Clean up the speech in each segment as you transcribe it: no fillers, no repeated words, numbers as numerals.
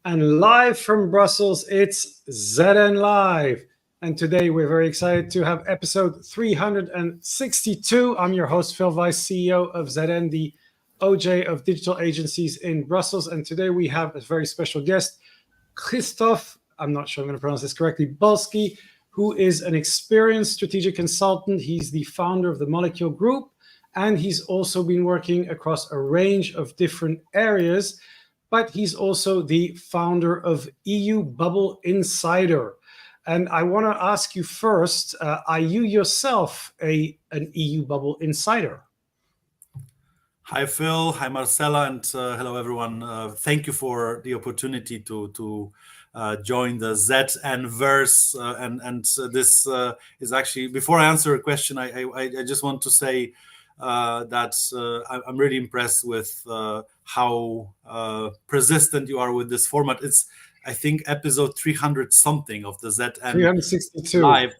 And live from Brussels, it's ZN Live. And today we're very excited to have episode 362. I'm your host, Phil Weiss, CEO of ZN, the OJ of digital agencies in Brussels. And today we have a very special guest, Krzysztof, I'm not sure I'm going to pronounce this correctly, Bulski, who is an experienced strategic consultant. He's the founder of the Molecule Group, and he's also been working across a range of different areas. But he's also the founder of EU Bubble Insider. And I want to ask you first, are you yourself an EU Bubble Insider? Hi, Phil. Hi, Marcella. And hello, everyone. Thank you for the opportunity to join the ZN verse. And this is actually, before I answer a question, I just want to say that I'm really impressed with how persistent you are with this format. It's, I think, episode 300 something of the ZN 362 Live,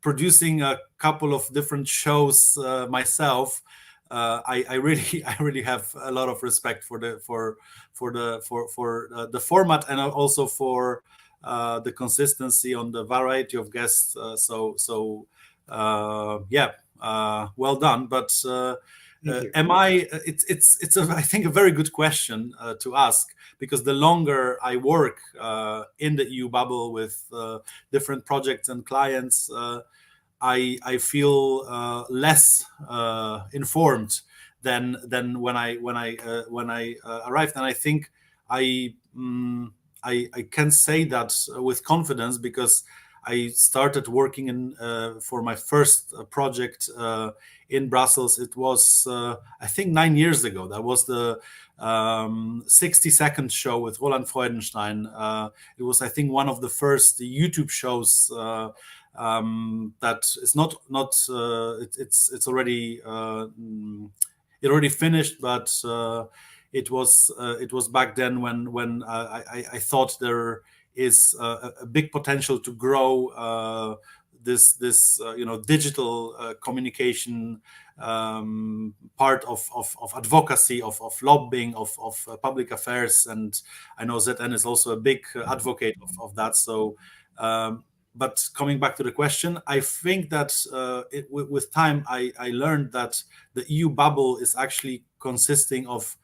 producing a couple of different shows myself. I really have a lot of respect for the format, and also for the consistency on the variety of guests. Well done. But am I? It's I think a very good question to ask, because the longer I work in the EU bubble with different projects and clients, I feel less informed than when I arrived, and I think I can say that with confidence, because I started working for my first project in Brussels. It was I think 9 years ago. That was the 60-second show with Roland Freudenstein. It was, I think, one of the first YouTube shows. That is not it's already it already finished, but it was back then when I thought there is a big potential to grow this digital communication part of advocacy, of lobbying, of public affairs, and I know ZN is also a big advocate of that. So. But coming back to the question, I think that with time, I learned that the EU bubble is actually consisting of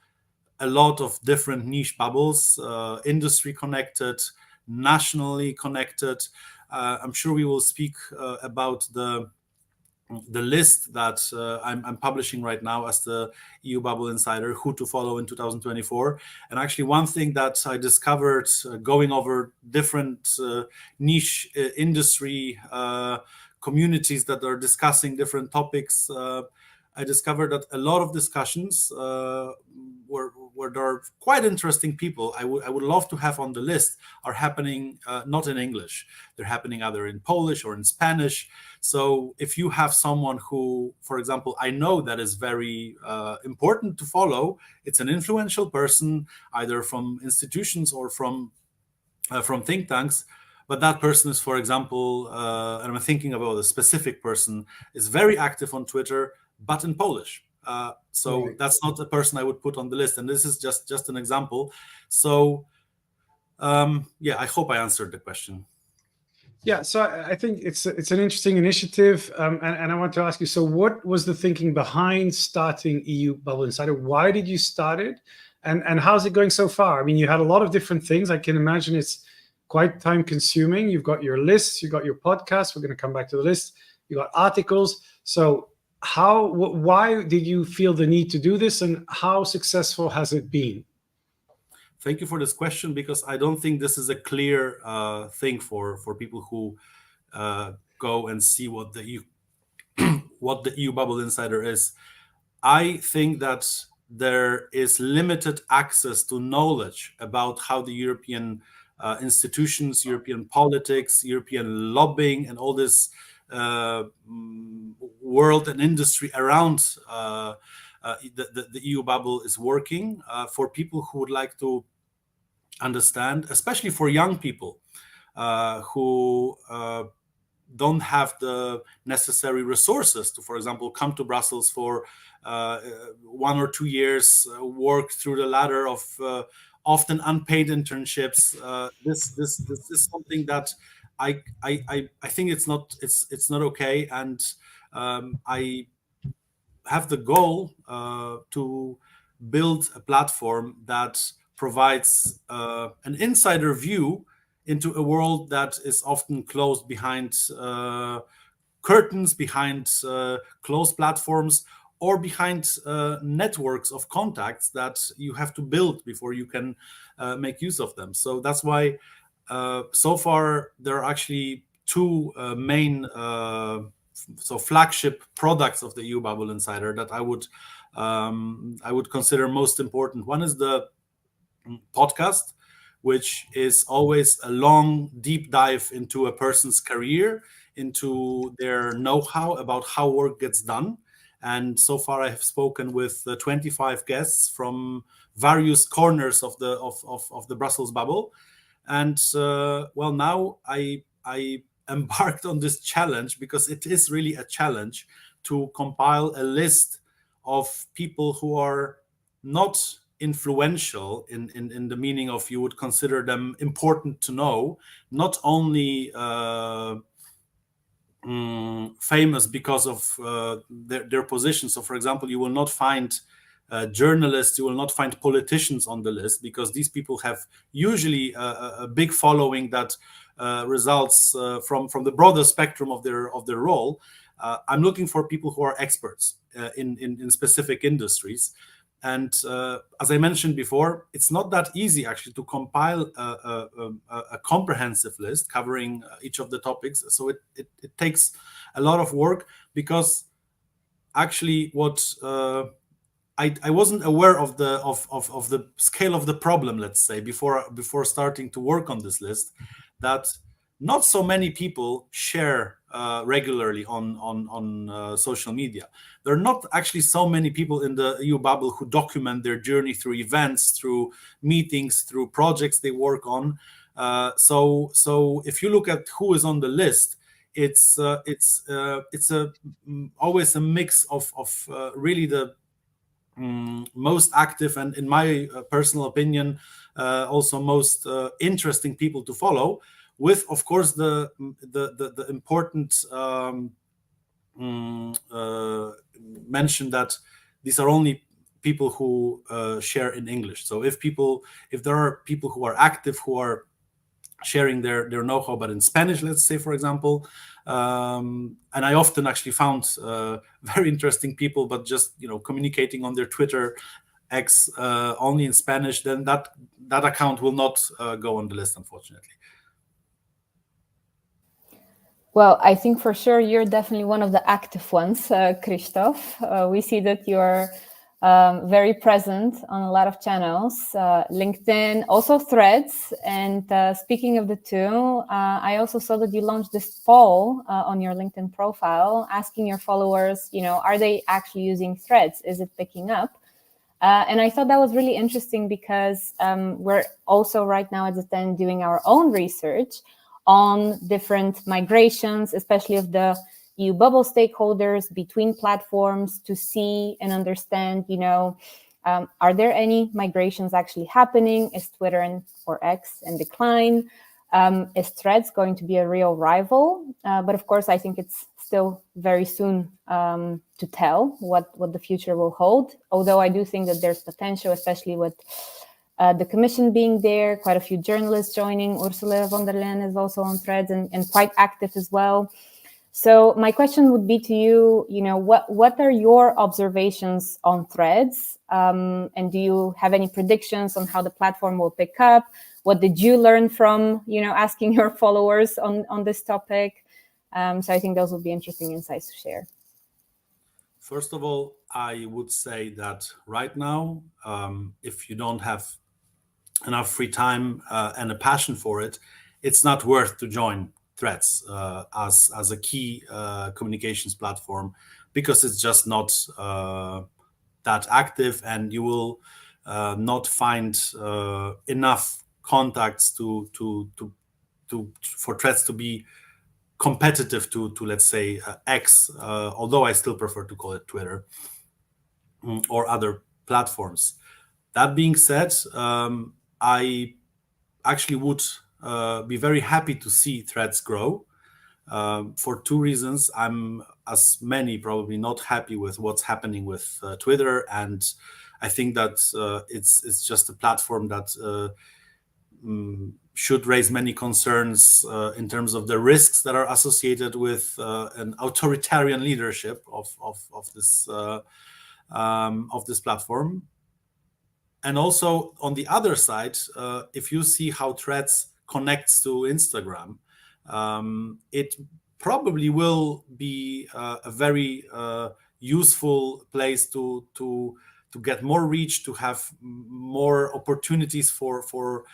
a lot of different niche bubbles, industry connected, nationally connected. I'm sure we will speak about the list that I'm publishing right now as the EU Bubble Insider, who to follow in 2024. And actually, one thing that I discovered going over different niche industry communities that are discussing different topics, I discovered that a lot of discussions where there are quite interesting people I would love to have on the list are happening not in English. They're happening either in Polish or in Spanish. So if you have someone who, for example, I know that is very important to follow, it's an influential person, either from institutions or from think tanks, but that person is, for example, and I'm thinking about a specific person, is very active on Twitter, but in Polish. So right. That's not a person I would put on the list. And this is just an example. So, I hope I answered the question. Yeah, so I think it's an interesting initiative. And I want to ask you, so what was the thinking behind starting EU Bubble Insider? Why did you start it? And how's it going so far? I mean, you had a lot of different things. I can imagine it's quite time consuming. You've got your lists, you've got your podcast. We're going to come back to the list. You got articles. So why did you feel the need to do this, and how successful has it been? Thank you for this question, because I don't think this is a clear thing for people who go and see what the EU Bubble Insider is. I think that there is limited access to knowledge about how the European institutions, European politics, European lobbying, and all this world and industry around the EU bubble is working, for people who would like to understand, especially for young people who don't have the necessary resources to, for example, come to Brussels for 1 or 2 years, work through the ladder of often unpaid internships. This is something that I think it's not okay, and I have the goal to build a platform that provides an insider view into a world that is often closed behind curtains, behind closed platforms, or behind networks of contacts that you have to build before you can make use of them. So that's why so far there are actually two main flagship products of the EU Bubble Insider that I would consider most important. One is the podcast, which is always a long, deep dive into a person's career, into their know-how about how work gets done. And so far, I have spoken with 25 guests from various corners of the Brussels bubble. And well, now I embarked on this challenge, because it is really a challenge to compile a list of people who are not influential in the meaning of you would consider them important to know, not only famous because of their position. So, for example, you will not find journalists, you will not find politicians on the list, because these people have usually a big following that results from the broader spectrum of their role. I'm looking for people who are experts in specific industries. And as I mentioned before, it's not that easy actually to compile a comprehensive list covering each of the topics. So it takes a lot of work, because actually what I wasn't aware of the scale of the problem, let's say, before starting to work on this list, that not so many people share regularly on social media. There are not actually so many people in the EU bubble who document their journey through events, through meetings, through projects they work on. So if you look at who is on the list, it's always a mix of really the most active, and in my personal opinion, also most interesting people to follow, with, of course, the important mention that these are only people who share in English. So if there are people who are active, who are sharing their know-how, but in Spanish, let's say, for example, and I often actually found very interesting people, but just communicating on their Twitter X only in Spanish, then that account will not go on the list, unfortunately. Well, I think for sure you're definitely one of the active ones, Krzysztof. We see that you're very present on a lot of channels, LinkedIn, also Threads. And speaking of the two, I also saw that you launched this poll on your LinkedIn profile, asking your followers, are they actually using Threads? Is it picking up? And I thought that was really interesting, because we're also right now at ZN doing our own research on different migrations, especially of the EU bubble stakeholders between platforms, to see and understand, are there any migrations actually happening? Is Twitter or X in decline? Is Threads going to be a real rival? But of course, I think it's still very soon to tell what the future will hold. Although I do think that there's potential, especially with the Commission being there, quite a few journalists joining. Ursula von der Leyen is also on Threads and quite active as well. So my question would be to you, what are your observations on Threads? And do you have any predictions on how the platform will pick up? What did you learn from, asking your followers on this topic? So I think those would be interesting insights to share. First of all, I would say that right now, if you don't have enough free time and a passion for it, it's not worth to join Threads as a key communications platform, because it's just not that active, and you will not find enough contacts for Threads to be competitive to let's say X, although I still prefer to call it Twitter, or other platforms. That being said, I actually would be very happy to see Threads grow for two reasons. I'm, as many, probably not happy with what's happening with Twitter, and I think that it's just a platform that should raise many concerns in terms of the risks that are associated with an authoritarian leadership of this platform. And also on the other side, if you see how Threads connects to Instagram, it probably will be a very useful place to get more reach, to have more opportunities for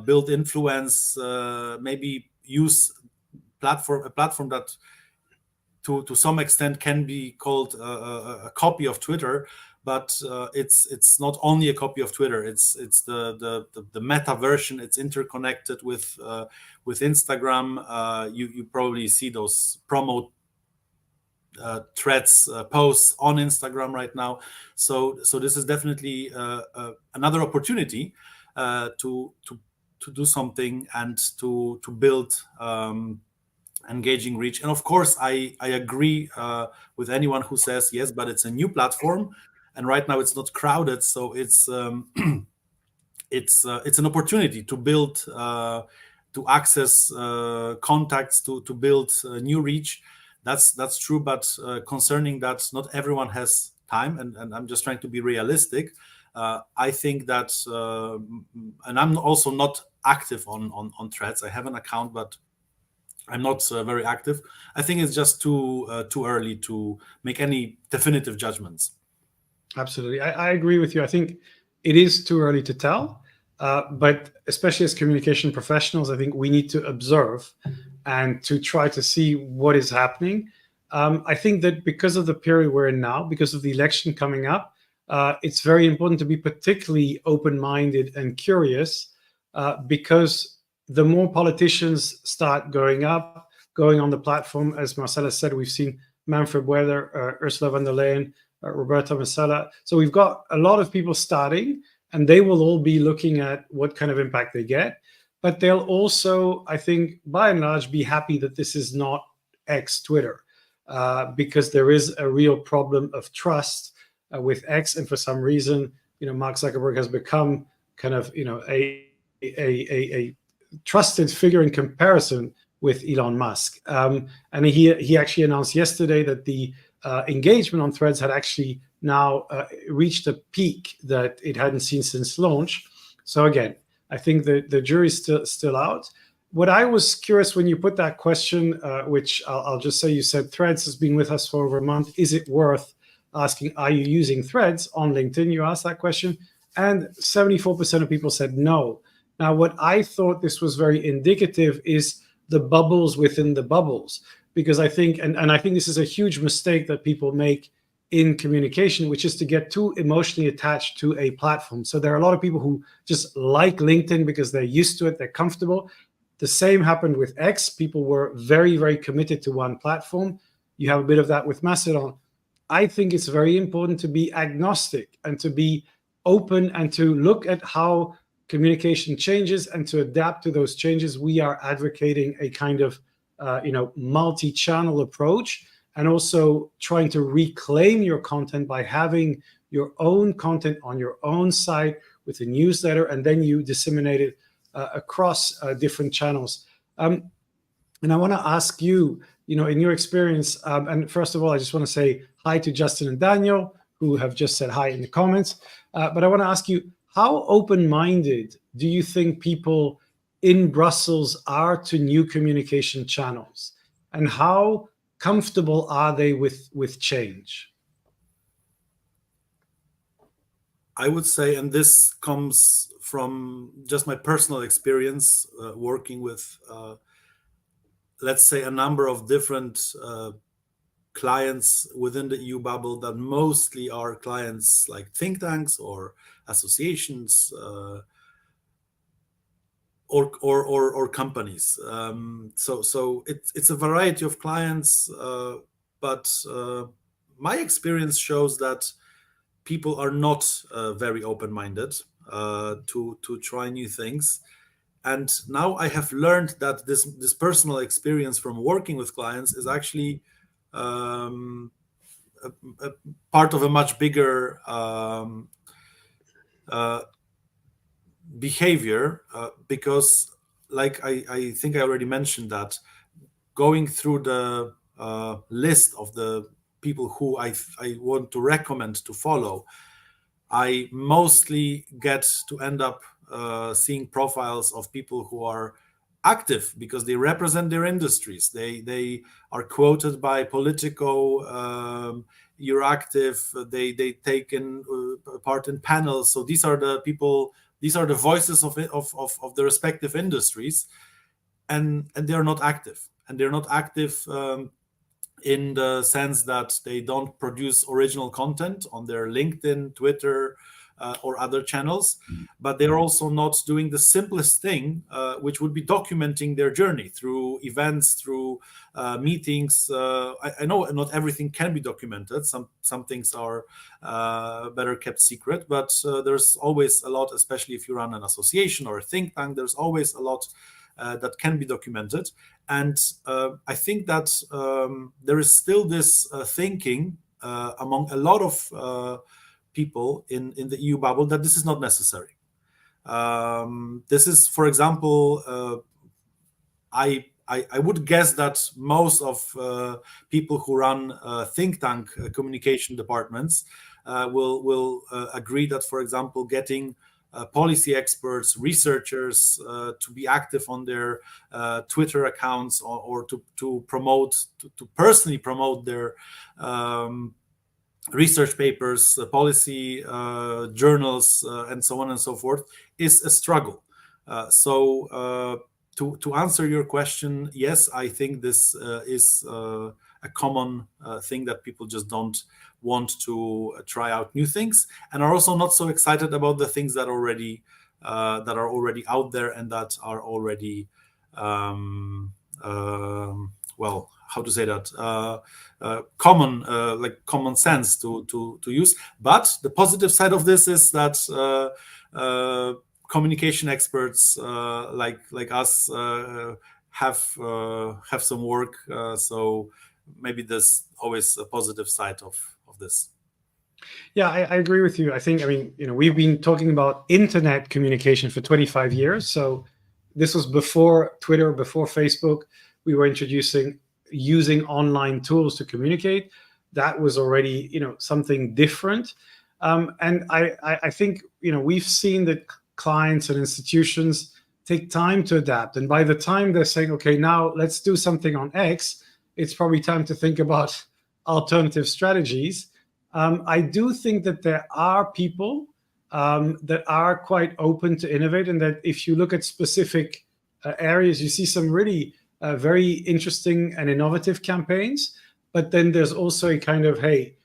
build influence, maybe use a platform that to some extent can be called a copy of Twitter, but it's not only a copy of Twitter. It's the meta version. It's interconnected with Instagram. You probably see those promo Threads posts on Instagram right now. So this is definitely another opportunity to do something and to build engaging reach. And of course, I agree with anyone who says yes, but it's a new platform, and right now it's not crowded, so it's an opportunity to build, to access contacts, to build new reach. That's true, but concerning that, not everyone has time, and I'm just trying to be realistic. I think that, and I'm also not active on Threads. I have an account, but I'm not very active. I think it's just too early to make any definitive judgments. Absolutely. I agree with you. I think it is too early to tell, but especially as communication professionals, I think we need to observe and to try to see what is happening. I think that because of the period we're in now, because of the election coming up, it's very important to be particularly open-minded and curious, because the more politicians start going on the platform, as Marcella said, we've seen Manfred Weber, Ursula von der Leyen, Roberta Metsola. So we've got a lot of people starting, and they will all be looking at what kind of impact they get. But they'll also, I think, by and large, be happy that this is not X-Twitter, because there is a real problem of trust with X. And for some reason, Mark Zuckerberg has become kind of, a trusted figure in comparison with Elon Musk. And he actually announced yesterday that the engagement on Threads had actually now reached a peak that it hadn't seen since launch. So again, I think the jury's still out. What I was curious when you put that question, which I'll just say, you said Threads has been with us for over a month. Is it worth asking, are you using Threads on LinkedIn? You asked that question, and 74% of people said no. Now, what I thought this was very indicative is the bubbles within the bubbles, because I think, and I think this is a huge mistake that people make in communication, which is to get too emotionally attached to a platform. So there are a lot of people who just like LinkedIn because they're used to it, they're comfortable. The same happened with X. People were very, very committed to one platform. You have a bit of that with Mastodon. I think it's very important to be agnostic and to be open and to look at how communication changes and to adapt to those changes. We are advocating a kind of multi-channel approach, and also trying to reclaim your content by having your own content on your own site with a newsletter, and then you disseminate it across different channels. And I want to ask you, in your experience, and first of all, I just want to say hi to Justin and Daniel, who have just said hi in the comments. But I want to ask you, how open-minded do you think people in Brussels are to new communication channels? And how comfortable are they with change? I would say, and this comes from just my personal experience working with, let's say, a number of different clients within the EU bubble that mostly are clients like think tanks or associations or companies. So it's a variety of clients, but my experience shows that people are not very open-minded. to try new things. And now I have learned that this personal experience from working with clients is actually a part of a much bigger behavior, because like I think I already mentioned that going through the list of the people who I want to recommend to follow, I mostly get to end up seeing profiles of people who are active because they represent their industries. They are quoted by Politico. You're active. They take part in panels. So these are the people. These are the voices of the respective industries, and they're not active. And they're not active in the sense that they don't produce original content on their LinkedIn, Twitter, or other channels, but they're also not doing the simplest thing, which would be documenting their journey through events, through meetings. I know not everything can be documented. Some things are better kept secret, but there's always a lot, especially if you run an association or a think tank, there's always a lot that can be documented. And I think that there is still this thinking among a lot of people in the EU bubble that this is not necessary. This is, for example, I would guess that most of people who run think tank communication departments will agree that, for example, getting policy experts, researchers to be active on their Twitter accounts or to personally promote their research papers, policy journals, and so on and so forth, is a struggle. So to answer your question, yes, I think this is a common thing that people just don't want to try out new things, and are also not so excited about the things that are already out there and that are already well, how to say that, common, like common sense to use. But the positive side of this is that communication experts like us have some work. So maybe there's always a positive side of this. Yeah, I agree with you. I mean, we've been talking about internet communication for 25 years. So this was before Twitter, before Facebook. We were using online tools to communicate. That was already, something different. And I think, we've seen that clients and institutions take time to adapt. And by the time they're saying, okay, now let's do something on X, it's probably time to think about alternative strategies. I do think that there are people that are quite open to innovate, and that if you look at specific areas, you see some really very interesting and innovative campaigns. But then there's also a kind of, hey,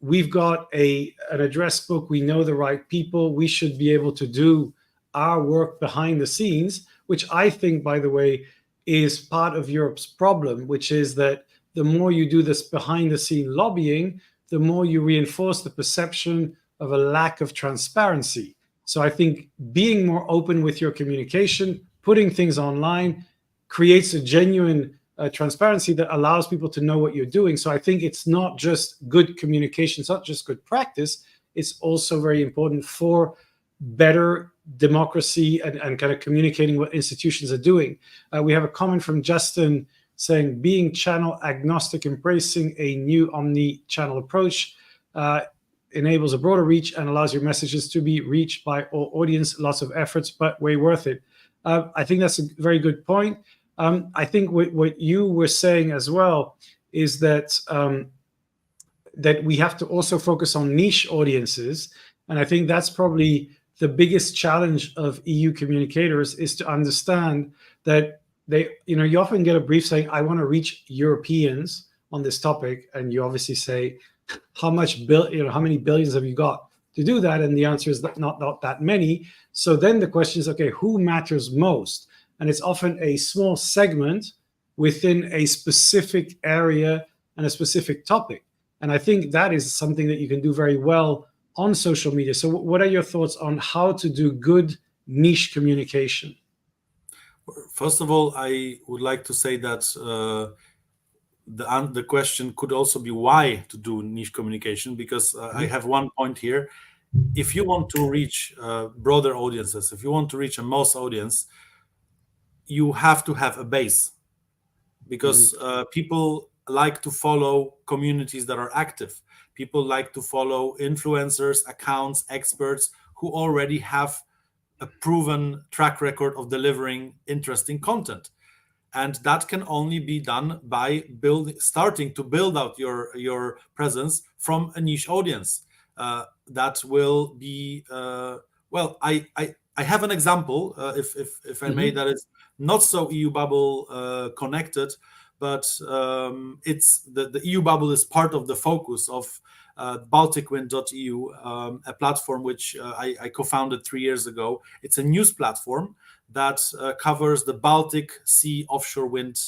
we've got an address book, we know the right people, we should be able to do our work behind the scenes, which I think, by the way, is part of Europe's problem, which is that the more you do this behind the scene lobbying, the more you reinforce the perception of a lack of transparency. So I think being more open with your communication, putting things online, creates a genuine transparency that allows people to know what you're doing. So I think it's not just good communication, it's not just good practice, it's also very important for better democracy and kind of communicating what institutions are doing. We have a comment from Justin saying, being channel agnostic, embracing a new omni-channel approach enables a broader reach and allows your messages to be reached by all audience. Lots of efforts, but way worth it. I think that's a very good point. I think what you were saying as well is that that we have to also focus on niche audiences. And I think that's probably the biggest challenge of EU communicators, is to understand that you often get a brief saying, I want to reach Europeans on this topic. And you obviously say, how many billions have you got to do that? And the answer is not that many. So then the question is, okay, who matters most? And it's often a small segment within a specific area and a specific topic. And I think that is something that you can do very well on social media. So what are your thoughts on how to do good niche communication? First of all, I would like to say that the question could also be why to do niche communication, because I have one point here. If you want to reach broader audiences, if you want to reach a mass audience, you have to have a base, because people like to follow communities that are active. People like to follow influencers, accounts, experts who already have a proven track record of delivering interesting content. And that can only be done by starting to build out your presence from a niche audience. That will be I have an example, if I may, that is not so EU bubble connected, but it's the EU bubble is part of the focus of BalticWind.eu, a platform which I co-founded 3 years ago. It's a news platform that covers the Baltic Sea offshore wind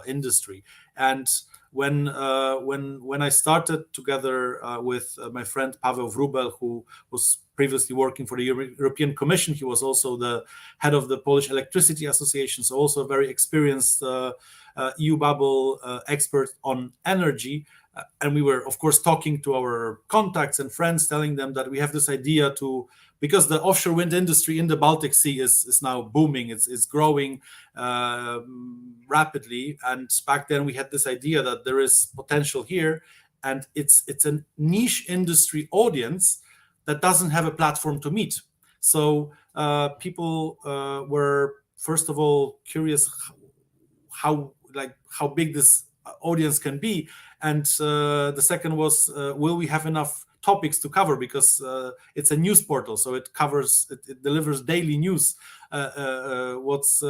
industry. And when I started together with my friend Paweł Wróbel, who was previously working for the European Commission, he was also the head of the Polish Electricity Association, so also a very experienced EU bubble expert on energy. And we were, of course, talking to our contacts and friends, telling them that we have this idea because the offshore wind industry in the Baltic Sea is now booming, it's growing rapidly. And back then we had this idea that there is potential here, and it's a niche industry audience that doesn't have a platform to meet. So people were, first of all, curious how big this audience can be. And the second was, will we have enough topics to cover, because it's a news portal, so it delivers daily news, what's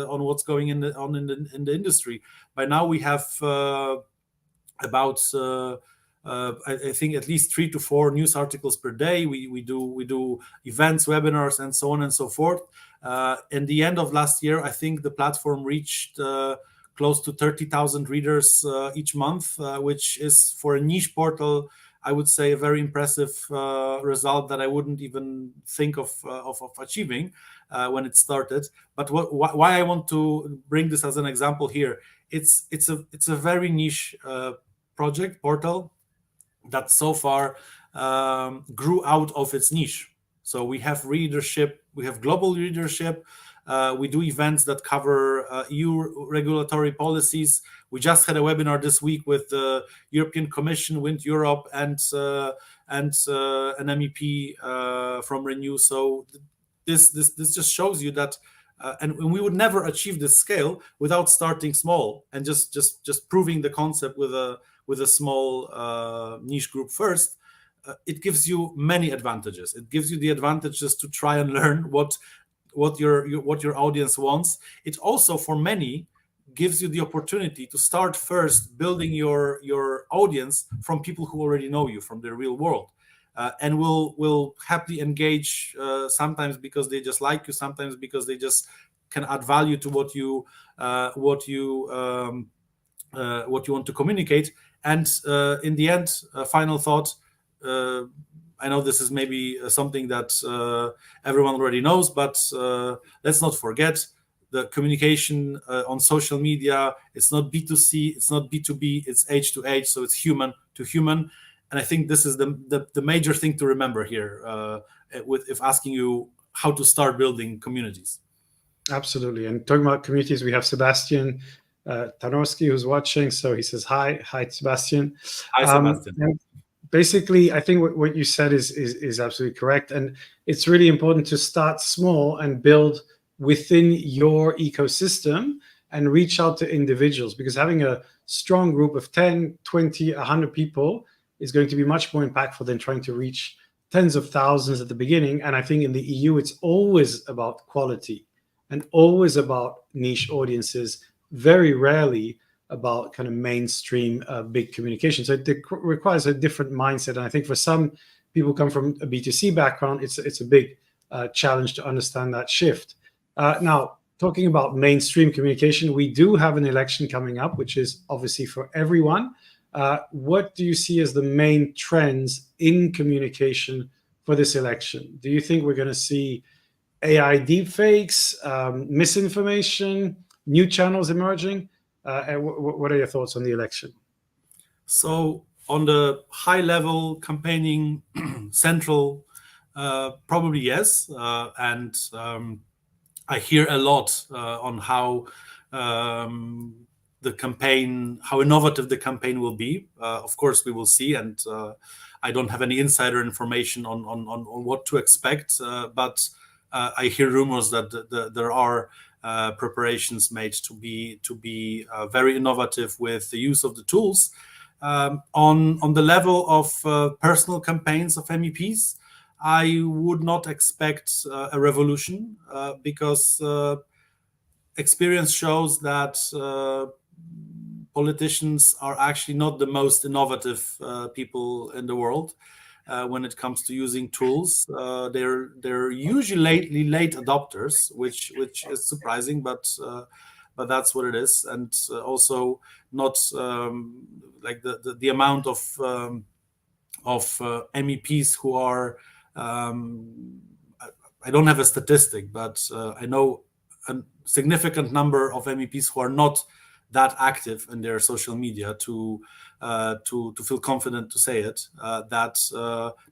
going on in the industry. By now we have about I think at least 3 to 4 news articles per day. We do events, webinars, and so on and so forth. In the end of last year, I think the platform reached close to 30,000 readers each month, which is, for a niche portal, I would say, a very impressive result that I wouldn't even think of achieving when it started. But why I want to bring this as an example here, it's a very niche portal that so far grew out of its niche. So we have readership, we have global readership. We do events that cover EU regulatory policies. We just had a webinar this week with the European Commission, Wind Europe, and an MEP from Renew. So this just shows you that, and we would never achieve this scale without starting small and just proving the concept with a small niche group first. It gives you many advantages. It gives you the advantages to try and learn what your audience wants. It also, for many, gives you the opportunity to start first building your audience from people who already know you from the real world, and will happily engage, sometimes because they just like you, sometimes because they just can add value to what you want to communicate. And in the end, a final thought. I know this is maybe something that everyone already knows, but let's not forget the communication on social media. It's not B2C, it's not B2B, it's H to H, so it's human to human. And I think this is the major thing to remember here, if asking you how to start building communities. Absolutely. And talking about communities, we have Sebastian Tarnowski who's watching. So he says hi, Sebastian. Hi, Sebastian. And basically, I think what you said is absolutely correct. And it's really important to start small and build within your ecosystem and reach out to individuals, because having a strong group of 10, 20, 100 people is going to be much more impactful than trying to reach tens of thousands at the beginning. And I think in the EU, it's always about quality and always about niche audiences, very rarely about kind of mainstream big communication. So it requires a different mindset. And I think for some people who come from a B2C background, it's a big challenge to understand that shift. Now, talking about mainstream communication, we do have an election coming up, which is obviously for everyone. What do you see as the main trends in communication for this election? Do you think we're going to see AI deepfakes, misinformation, new channels emerging? And what are your thoughts on the election? So on the high level campaigning central, probably yes. And I hear a lot on how the campaign, how innovative the campaign will be. Of course, we will see. And I don't have any insider information on what to expect. But I hear rumors that there are preparations made to be very innovative with the use of the tools. On the level of personal campaigns of MEPs, I would not expect a revolution because experience shows that politicians are actually not the most innovative people in the world when it comes to using tools. They're usually late adopters, which is surprising, but that's what it is. And also not like the amount of MEPs who are. I don't have a statistic, but I know a significant number of MEPs who are not that active in their social media to feel confident to say it. That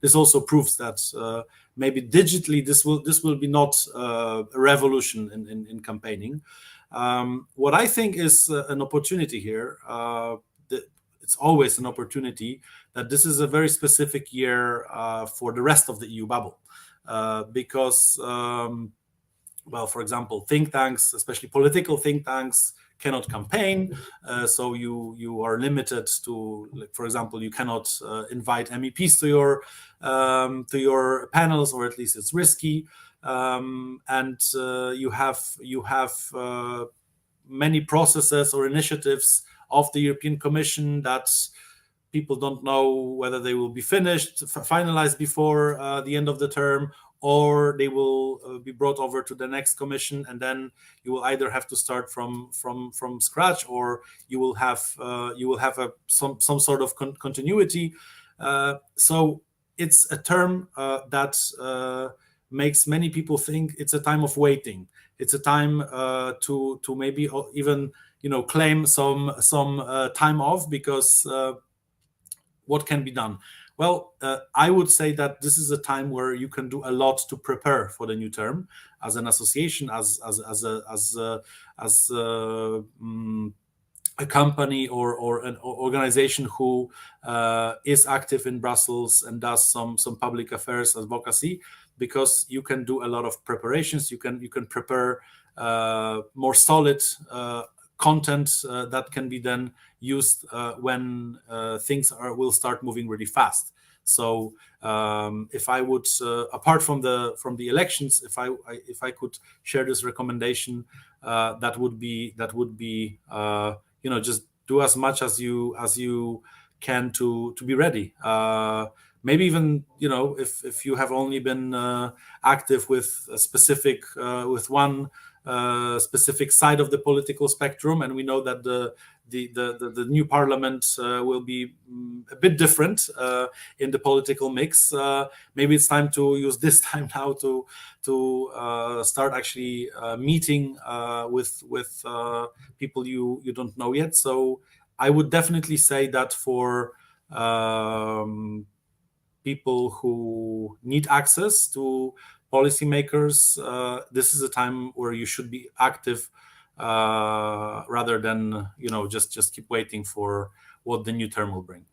this also proves that maybe digitally this will be not a revolution in campaigning. What I think is an opportunity here. It's always an opportunity that this is a very specific year for the rest of the EU bubble, because, well, for example, think tanks, especially political think tanks, cannot campaign, so you are limited to, like, for example, you cannot invite MEPs to your panels, or at least it's risky, and you have many processes or initiatives of the European Commission that people don't know whether they will be finalized before the end of the term, or they will be brought over to the next commission, and then you will either have to start from scratch, or you will have some sort of continuity. So it's a term that makes many people think it's a time of waiting. It's a time to maybe even claim some time off, because what can be done? Well, I would say that this is a time where you can do a lot to prepare for the new term as an association, as a company or an organization who is active in Brussels and does some public affairs advocacy, because you can do a lot of preparations. You can prepare more solid content that can be then used when things will start moving really fast. So if I would, apart from the elections, if I could share this recommendation, that would be just do as much as you can to be ready. Maybe even if you have only been active with a specific with one specific side of the political spectrum, and we know that the new parliament will be a bit different in the political mix. Maybe it's time to use this time now to start actually meeting with people you don't know yet. So I would definitely say that for people who need access to policymakers, this is a time where you should be active, rather than just keep waiting for what the new term will bring.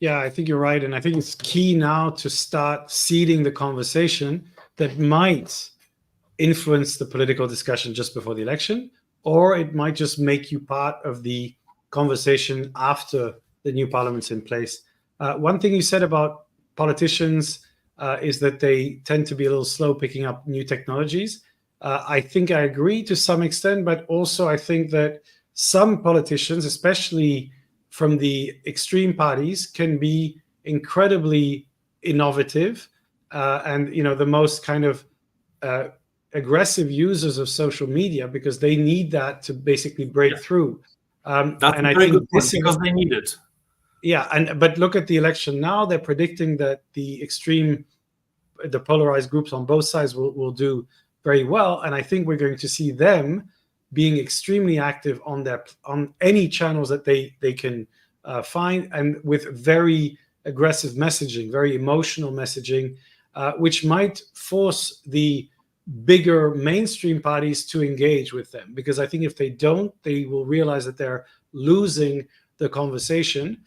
Yeah, I think you're right, and I think it's key now to start seeding the conversation that might influence the political discussion just before the election, or it might just make you part of the conversation after the new parliament's in place. One thing you said about politicians is that they tend to be a little slow picking up new technologies. I think I agree to some extent, but also I think that some politicians, especially from the extreme parties, can be incredibly innovative, and the most kind of aggressive users of social media, because they need that to basically break through. That's and a I very think good point, because they need it. Yeah, but look at the election now. They're predicting that the extreme the polarized groups on both sides will do very well. And I think we're going to see them being extremely active on any channels that they can find, and with very aggressive messaging, very emotional messaging, which might force the bigger mainstream parties to engage with them. Because I think if they don't, they will realize that they're losing the conversation.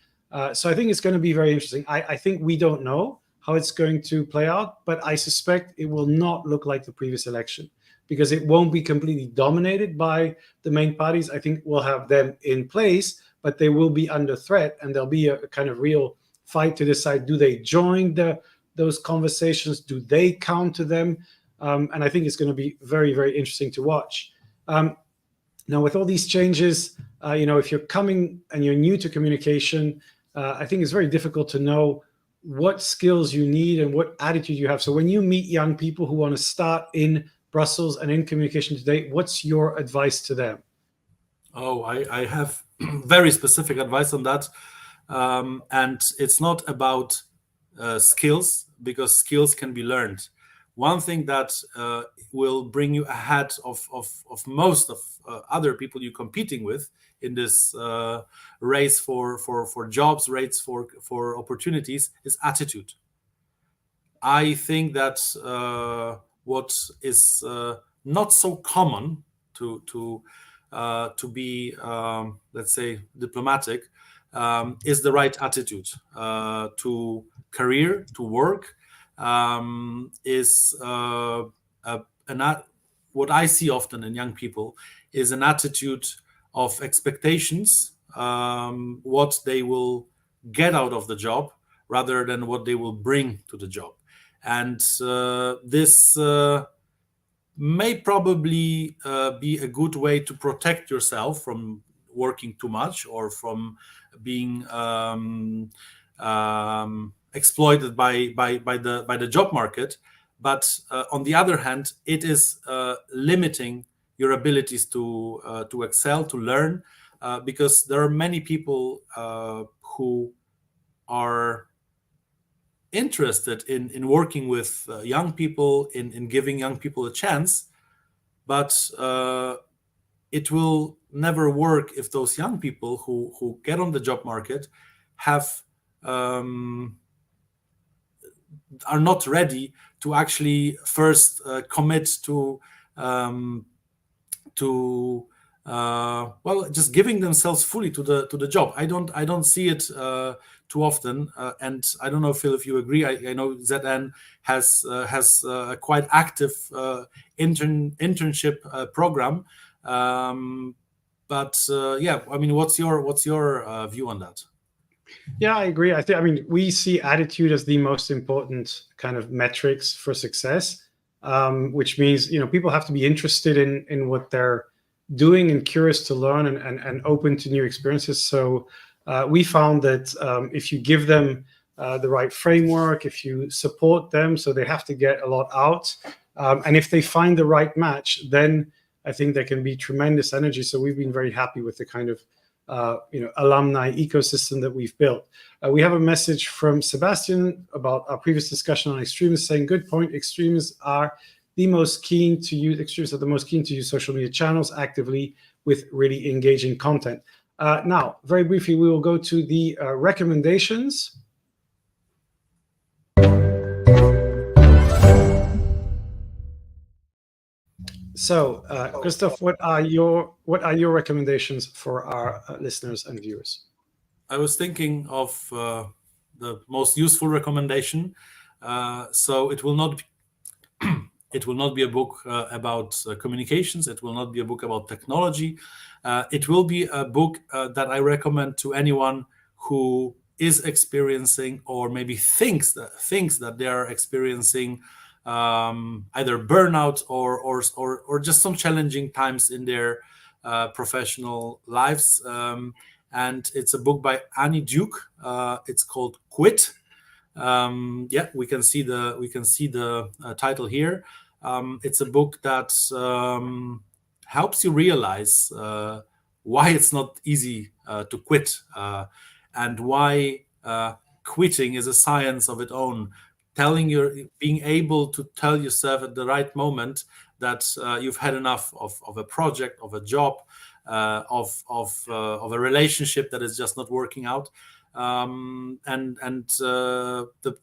So I think it's going to be very interesting. I think we don't know how it's going to play out, but I suspect it will not look like the previous election, because it won't be completely dominated by the main parties. I think we'll have them in place, but they will be under threat, and there'll be a kind of real fight to decide, do they join those conversations? Do they counter them? And I think it's going to be very, very interesting to watch. Now, with all these changes, if you're coming and you're new to communication, I think it's very difficult to know what skills you need and what attitude you have. So when you meet young people who want to start in Brussels and in communication today, what's your advice to them? Oh, I have very specific advice on that. And it's not about skills, because skills can be learned. One thing that will bring you ahead of most of other people you're competing with in this race for jobs, race for opportunities, is attitude. I think that what is not so common to be, let's say, diplomatic, is the right attitude to career, to work. Is what I see often in young people is an attitude of expectations, what they will get out of the job rather than what they will bring to the job. And this may probably be a good way to protect yourself from working too much or from being exploited by the job market. But on the other hand, it is limiting your abilities to excel, to learn, because there are many people who are interested in working with young people, in giving young people a chance, but it will never work if those young people who get on the job market are not ready to actually first commit to just giving themselves fully to the job. I don't see it too often, and I don't know, Phil, if you agree. I know ZN has a quite active internship program, but I mean, what's your view on that? Yeah, I agree. We see attitude as the most important kind of metrics for success, which means people have to be interested in what they're doing and curious to learn and open to new experiences. So we found that if you give them the right framework, if you support them, so they have to get a lot out, and if they find the right match, then I think there can be tremendous energy. So we've been very happy with the kind of alumni ecosystem that we've built. We have a message from Sebastian about our previous discussion on extremists, saying, good point, extremists are the most keen to use social media channels actively with really engaging content. Now, very briefly, we will go to the recommendations. So, Krzysztof, what are your recommendations for our listeners and viewers? I was thinking of the most useful recommendation. So it will not be a book about communications. It will not be a book about technology. It will be a book that I recommend to anyone who is experiencing, or maybe thinks that they are experiencing either burnout or just some challenging times in their professional lives. And it's a book by Annie Duke. It's called Quit. We can see the title here. It's a book that helps you realize why it's not easy to quit, and why quitting is a science of its own. being able to tell yourself at the right moment that you've had enough of a project, of a job, of a relationship that is just not working out. The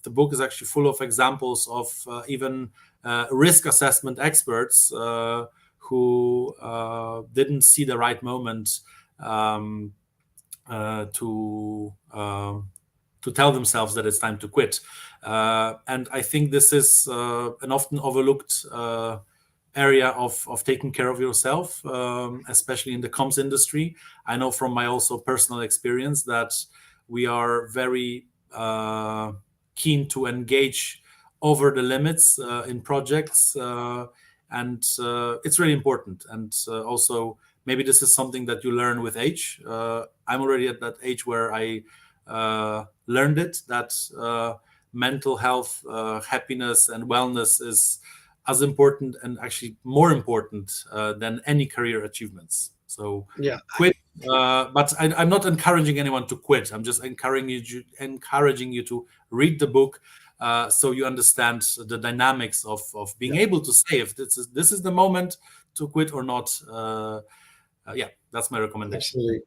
book is actually full of examples of even risk assessment experts who didn't see the right moment to tell themselves that it's time to quit. And I think this is an often overlooked area of taking care of yourself, especially in the comms industry. I know from my also personal experience that we are very keen to engage over the limits in projects, and it's really important. And also, maybe this is something that you learn with age. I'm already at that age where I learned it, that mental health, happiness, and wellness is as important and actually more important than any career achievements. So quit, but I'm not encouraging anyone to quit. I'm just encouraging you to read the book so you understand the dynamics of being able to say if this is the moment to quit or not. That's my recommendation. Absolutely.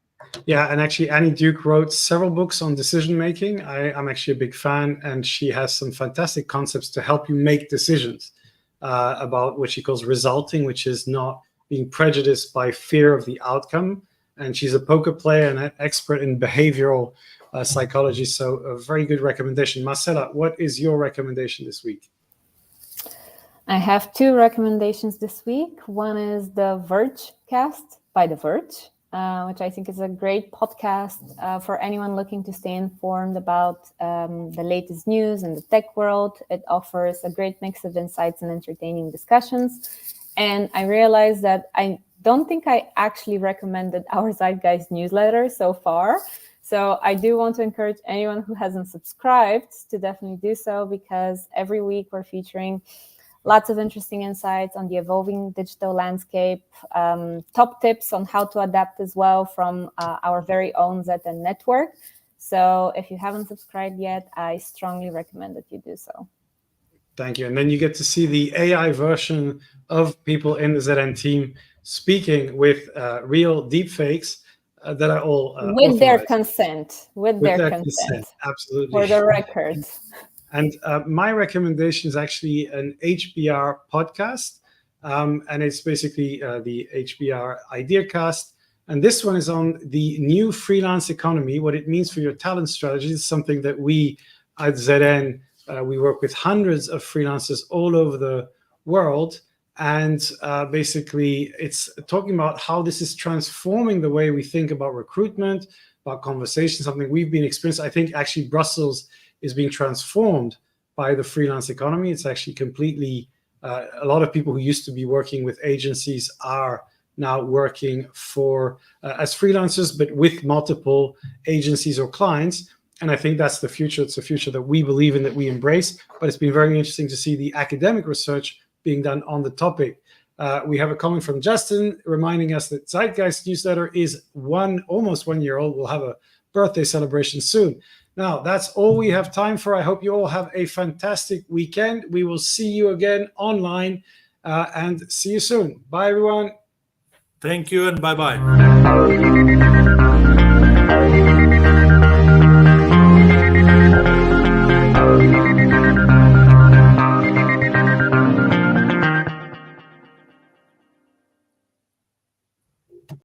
Yeah, and actually Annie Duke wrote several books on decision making. I'm actually a big fan, and she has some fantastic concepts to help you make decisions about what she calls resulting, which is not being prejudiced by fear of the outcome. And she's a poker player and an expert in behavioral psychology. So a very good recommendation. Marcela, what is your recommendation this week? I have two recommendations this week. One is the Verge cast by The Verge, which I think is a great podcast for anyone looking to stay informed about the latest news in the tech world. It offers a great mix of insights and entertaining discussions. And I realized that I don't think I actually recommended our Zeitgeist newsletter so far. So I do want to encourage anyone who hasn't subscribed to definitely do so, because every week we're featuring lots of interesting insights on the evolving digital landscape, top tips on how to adapt as well from our very own ZN network. So if you haven't subscribed yet, I strongly recommend that you do so. Thank you. And then you get to see the AI version of people in the ZN team speaking with real deepfakes that are all with their consent. With their consent. Absolutely. For the record. And my recommendation is actually an HBR podcast. And it's basically the HBR IdeaCast. And this one is on the new freelance economy, what it means for your talent strategy. It's something that we at ZN, we work with hundreds of freelancers all over the world. And basically, it's talking about how this is transforming the way we think about recruitment, about conversation, something we've been experiencing. I think actually Brussels is being transformed by the freelance economy. It's actually completely, a lot of people who used to be working with agencies are now working for as freelancers, but with multiple agencies or clients. And I think that's the future. It's a future that we believe in, that we embrace. But it's been very interesting to see the academic research being done on the topic. We have a comment from Justin reminding us that Zeitgeist newsletter is almost 1 year old. We'll have a birthday celebration soon. Now, that's all we have time for. I hope you all have a fantastic weekend. We will see you again online and see you soon. Bye, everyone. Thank you and bye-bye.